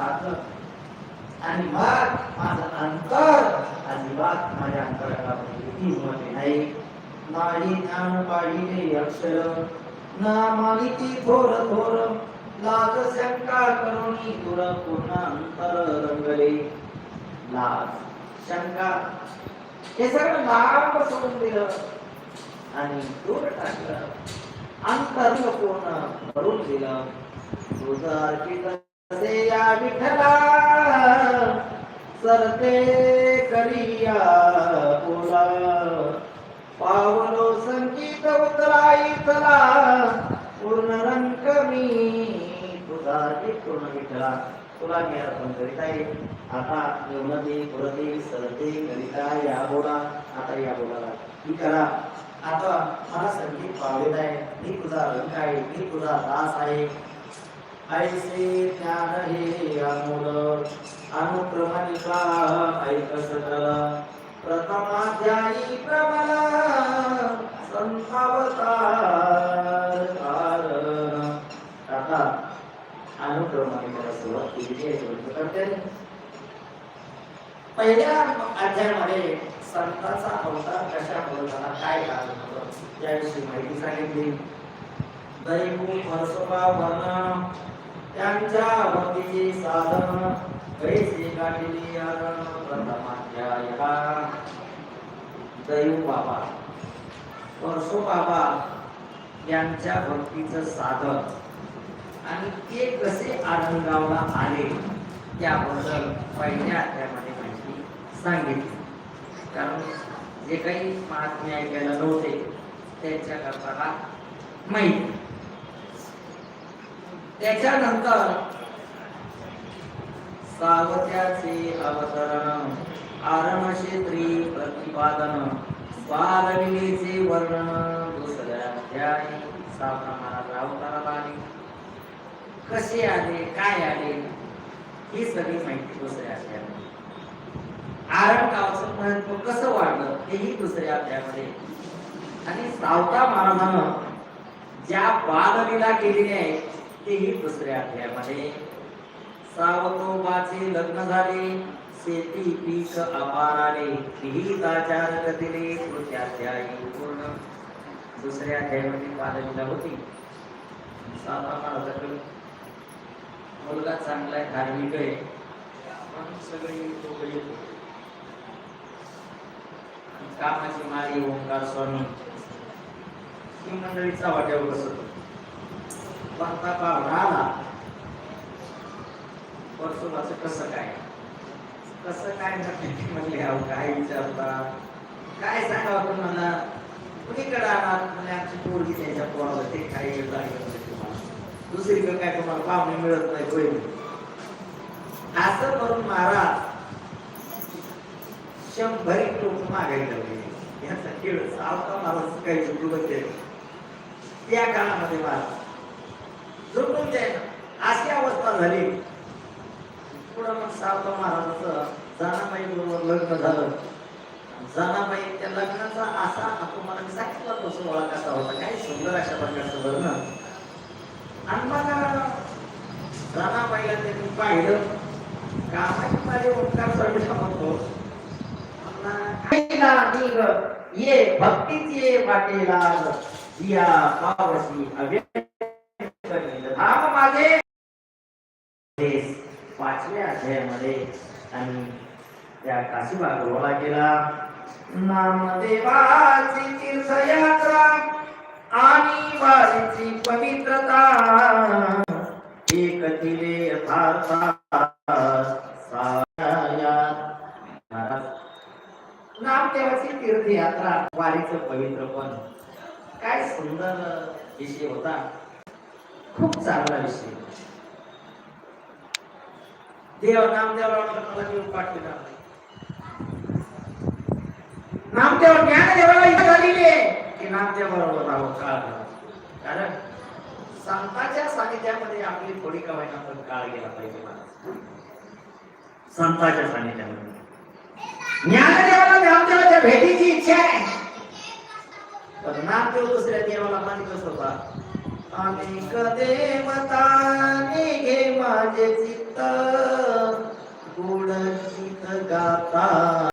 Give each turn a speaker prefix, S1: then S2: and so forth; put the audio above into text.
S1: साधलं आणि मग माझं अंतर अजिबात माझ्या अंतराला हिंमत नाही. नाडी ज्ञान पाहिजे अक्षर ना मालिकी थोर थोर लाज शंका करुणी तुर पूर्ण अंतर रंगले. लाज शंका हे सगळं लांब सोडून दिलं आणि दूर टाकलं. अंतर पूर्ण भरून दिलं. तुझं अर्पित असे या विठ्ठला सरते करिया बोला. पावलो संगीत उतराई चला पूर्ण रंग मी तुझा पूर्ण विठ्ठला तुला मी अर्पण करीत आहे. आता नदी पुरते सरते करिता या बोला. आता या बोलाला ही करा. आता मला संगीत पावलेत आहे. मी तुझा रंग आहे. मी तुझा दास आहे. ऐसे ज्ञान हे अमोल अनुक्रमणिका ऐक सकल प्रथमाध्यायी प्रबल संतावतार. आता अनुक्रमणिकेला सुरुवात केली आहे. पहिल्या अध्यायामध्ये संतांचा अवतार कशामुळे झाला, काय कारण होतं याविषयी माहिती सांगितली. दैवूत वर्षोबा वर्णन त्यांच्या भक्तीचे साधन कैसे गाठिले आरण. प्रथमाध्याय दैव बाबा वर्षो बाबा यांच्या भक्तीचं साधन आणि ते कसे आनंदगावला आले त्याबद्दल पहिल्या अध्यायामध्ये माहिती सांगितली. कारण जे काही महात्मे ऐकायला नव्हते त्यांच्या करताना माहिती. त्याच्यानंतर सावत्याचे अवतरण आरण क्षेत्री प्रतिपादन बाललीलेचे वर्णन. दुसऱ्या अध्यायी सावता महाराज अवताराला आले, कसे आले, काय आले ही सगळी माहिती दुसऱ्या अध्यायामध्ये. आरण गावचं महत्व कसं वाढलं हेही दुसऱ्या अध्यायामध्ये. आणि सावता महाराजानं ज्या बाललीला केलेल्या आहेत तेही दुसऱ्या अध्यायामध्ये. सावतोबाचे लग्न झाले, शेती पीक अपार आले, विहिताचार गतिले. तृतीय अध्याय पूर्ण. दुसऱ्या अध्यायामध्ये बाललीला होती. सावता महाराजाकडे मुलगा चांगला आहे, धार्मिक आहे, पण सगळी लोक येतो. कामाची माळी ओंकार स्वामी ही मंडळीचा वाट्यावर बसतो. बघता पाहुणा आला, वर्षोबाचं कसं काय म्हणले, अहो काय विचारता, काय सांगावं तुम्हाला, कुणीकडे आलात म्हणजे आमची पोरगी त्याच्या पोराला ते काही तुम्हाला दुसरीकडे काय तुम्हाला पाहुणे मिळत नाही होईल असं करून महाराज 100 लोक मागायला लागले. याचा खेळ सावता महाराज काही चुकलं ते त्या काळामध्ये महाराज झुकून द्यायला अशी अवस्था झाली. पुढं मग सावता महाराजाचं जनाबाई बरोबर लग्न झालं. जनाबाई त्या लग्नाचा असा तुम्हाला मी सांगितलं तो सोहळा कसा होता, काय सुंदर अशा प्रकारचं लग्न. आणि मग जनाबाईला त्यांनी पाहिलं, कामाची माझे ओंकार स्वामी म्हणतो ये भक्तीचे वाटेला या पावसी माझे. 5व्या अध्यायामध्ये आणि त्या काशीबागोला गेला. नामदेवाची तीर्थयात्रा आणि वारीची पवित्रता एक दिले यथार्थ. नामदेवाची तीर्थयात्रा वारीचं पवित्रपण काय सुंदर विषय होता. खूप चांगला विषय. नामदेवाला मला देव पाठविला. नामदेव ज्ञानदेवाला इच्छा झालेली आहे की नामदेवाबरोबर राहावं काळ. कारण संतांच्या सानिध्यामध्ये आपली थोडी का होईना पण काळ गेला पाहिजे. संतांच्या सानिध्यामध्ये ज्ञानदेवाला नामदेवाच्या भेटीची इच्छा आहे. पण नामदेव दुसऱ्या देवाला मानितच होता. अनेक देवता निघे माझे चित्त गाता